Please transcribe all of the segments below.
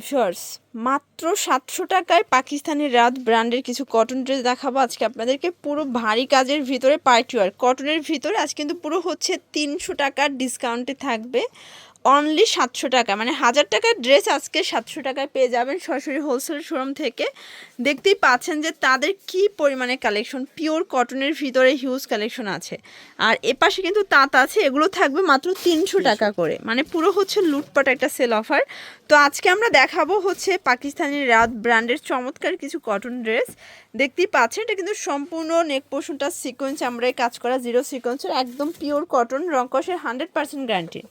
Viewers, মাত্র 700 টাকায় পাকিস্তানি রাত ব্র্যান্ডের কিছু কটন ড্রেস দেখাবো আজকে আপনাদেরকে। পুরো ভারী কাজের ভিতরে পার্টি ওয়্যার কটনের ভিতরে আজ কিন্তু পুরো হচ্ছে 300 টাকার ডিসকাউন্টে থাকবে। অনলি 700 টাকা, মানে 1000 টাকার ড্রেস আজকে 700 টাকায় পেয়ে যাবেন সরাসরি হোলসেল শোরুম থেকে। দেখতেই পাচ্ছেন যে তাদের কি পরিমাণে কালেকশন, পিওর কটনের ভিতরে হিউজ কালেকশন আছে। আর এপাশে কিন্তু তাঁত আছে, এগুলো থাকবে মাত্র 300 টাকা করে, মানে পুরো হচ্ছে লুটপাট একটা সেল অফার। তো আজকে আমরা দেখাবো হচ্ছে পাকিস্তানি রাত ব্র্যান্ডের চমৎকার কিছু কটন ড্রেস। দেখতেই পাচ্ছেন এটা কিন্তু সম্পূর্ণ নেক পোর্শনটা সিকোয়েন্স আমরাই কাজ করা, জিরো সিকোয়েন্সের একদম পিওর কটন, রংকশের 100% গ্যারান্টি।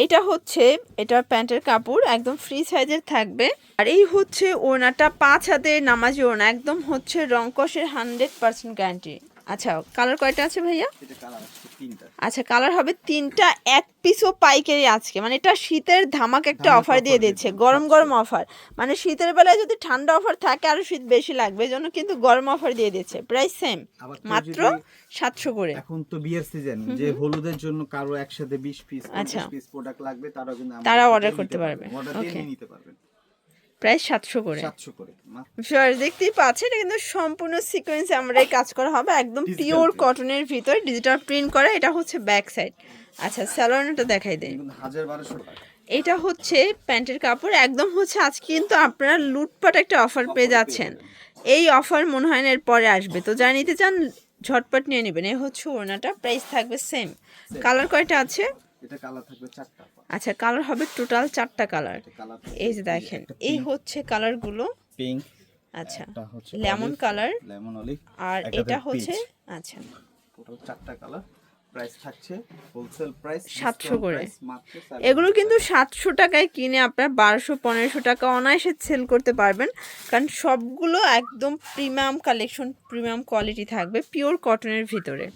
এটা হচ্ছে এটার প্যান্টের কাপড়, একদম ফ্রি সাইজের থাকবে। আর এই হচ্ছে ওড়নাটা, 5 হাতের নামাজি ওড়না, একদম হচ্ছে রংকশের 100% গ্যারান্টি। আচ্ছা, কালার কয়টা আছে ভাইয়া? আচ্ছা, কালার হবে 3টা, এক পিসও পাইকারি আজকে, মানে এটা শীতের ধামাক একটা অফার দিয়ে দিচ্ছে, গরম গরম অফার। মানে শীতের বেলায় যদি ঠান্ডা অফার থাকে আরো শীত বেশি লাগবে, এজন্য কিন্তু গরম অফার দিয়ে দিচ্ছে। প্রাইস সেম, মাত্র 700 করে। এখন তো বিয়ের সিজন, যে হলুদের জন্য কারো একসাথে 20 পিস 50 পিস প্রোডাক্ট লাগবে, তারা অর্ডার করতে পারবে। ওকে, নিতে পারবেন। প্রাইস 700 করে। 700 করে। দেখতেই পাচ্ছেন এটা কিন্তু সম্পূর্ণ সিকোয়েন্স আমরাই কাজ করা হবে, একদম পিওর কটনের ভিতরে ডিজিটাল প্রিন্ট করা। এটা হচ্ছে ব্যাক সাইড। আচ্ছা, স্যালোনটা দেখাই দেই। 1200 টাকা। এটা হচ্ছে প্যান্টের কাপড়, একদম হচ্ছে আজকে কিন্তু আপনারা লুটপাট একটা অফার পেয়ে যাচ্ছেন। এই অফার মনে হয় না এর পরে আসবে, তো যারা নিতে চান ঝটপট নিয়ে নেবেন। এই হচ্ছে ওড়নাটা, প্রাইস থাকবে সেম। কালার কয়টা আছে? এটা কালার থাকবে 4টা। আচ্ছা, কালার হবে টোটাল 4টা কালার। এই যে দেখেন, এই হচ্ছে কালারগুলো। পিঙ্ক, আচ্ছা, লেমন কালার, লেমন অলিভ, আর এটা হচ্ছে আচ্ছা টোটাল 4টা কালার। প্রাইস থাকছে হোলসেল প্রাইস 700 করে। এগুলো কিন্তু 700 টাকায় কিনে আপনারা 1200-1500 টাকা অনায়াসে সেল করতে পারবেন, কারণ সবগুলো একদম প্রিমিয়াম কালেকশন, প্রিমিয়াম কোয়ালিটি থাকবে পিওর কটনের ভিতরে।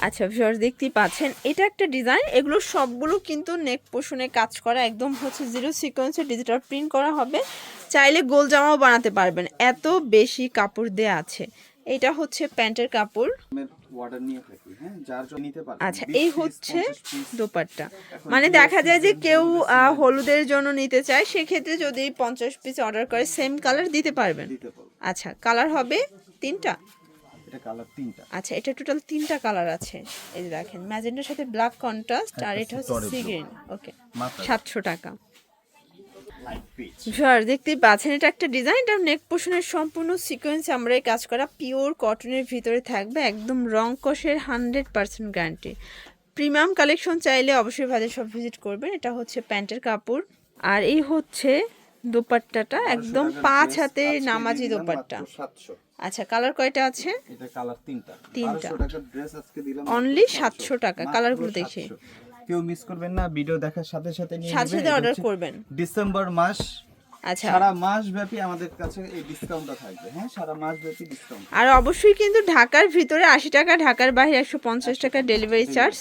আচ্ছা ভিউয়ার্স, দেখতেই পাচ্ছেন এটা একটা ডিজাইন, এগুলো সবগুলো কিন্তু নেক পোর্শনে কাজ করা, একদম হচ্ছে জিরো সিকোয়েন্সে ডিজিটাল প্রিন্ট করা হবে। চাইলে গোল জামাও বানাতে পারবেন, এত বেশি কাপড় দেয়া আছে। এটা হচ্ছে প্যান্টের কাপড়। আচ্ছা, এই হচ্ছে দোপাট্টা। মানে দেখা যায় যে কেউ হলুদের জন্য নিতে চায়, সেক্ষেত্রে যদি 50 পিস অর্ডার করে সেম কালার দিতে পারবেন। আচ্ছা, কালার হবে 3টা। আচ্ছা, এটা টোটাল 3টা কালার আছে। এই যে দেখেন, ম্যাজেন্টার সাথে ব্ল্যাক কন্ট্রাস্ট, আর এটা হচ্ছে সি গ্রিন। ওকে, 700 টাকা। দেখতেই পাচ্ছেন এটা একটা ডিজাইন, এটা নেক পোর্শনের সম্পূর্ণ সিকোয়েন্স আমরাই কাজ করা, পিওর কটনের ভিতরে থাকবে, একদম রং কষের 100% গ্যারান্টি। প্রিমিয়াম কালেকশন চাইলে অবশ্যই ভাইদের সব ভিজিট করবেন। এটা হচ্ছে প্যান্টের কাপড়, আর এই হচ্ছে দোপাট্টাটা, একদম 5 হাতে নামাজি দোপাট্টা। আচ্ছা, কালার কয়টা আছে? এটা কালার 3টা। 3টা, 1200 টাকার ড্রেস আজকে দিলাম অনলি 700 টাকা। কালারগুলো দেখে কেউ মিস করবেন না, ভিডিও দেখার সাথে সাথে নিয়ে সাথে সাথে অর্ডার করবেন। ডিসেম্বর মাস, আচ্ছা, সারা মাস ব্যাপী আমাদের কাছে এই ডিসকাউন্টটা থাকবে। হ্যাঁ, সারা মাস ব্যাপী ডিসকাউন্ট। আর অবশ্যই কিন্তু ঢাকার ভিতরে 80 টাকা, ঢাকার বাইরে 150 টাকা ডেলিভারি চার্জ।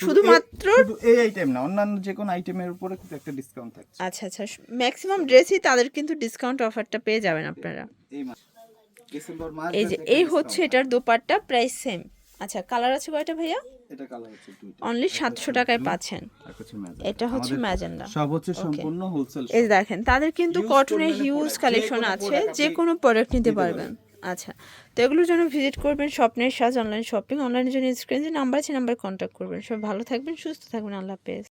শুধুমাত্র এই আইটেম না, অন্যান্য যে কোনো আইটেমের উপরে কিন্তু একটা ডিসকাউন্ট থাকছে। আচ্ছা আচ্ছা, ম্যাক্সিমাম ড্রেসই তাদের কিন্তু ডিসকাউন্ট অফারটা পেয়ে যাবেন আপনারা এই মাস ডিসেম্বর মাস। এই যে এই হচ্ছে এটার দোপাট্টা, প্রাইস সেম। আচ্ছা, কালার আছে কয়টা ভাইয়া? এটা কালার হচ্ছে 2টা, অনলি 700 টাকায় পাচ্ছেন। এটা হচ্ছে ম্যাজেন্ডা, সব হচ্ছে সম্পূর্ণ হোলসেল। এই দেখেন, তাদের কিন্তু কটনের হিউজ কালেকশন আছে, যে কোনো প্রোডাক্ট নিতে পারবেন। আচ্ছা, তো এগুলোর জন্য ভিজিট করবেন স্বপ্নের সাজ অনলাইন শপিং। অনলাইনের জন্য স্ক্রিনে যে নাম্বার আছে, নাম্বারে কন্ট্যাক্ট করবেন। সব ভালো থাকবেন, সুস্থ থাকবেন, আল্লাহ হাফেজ।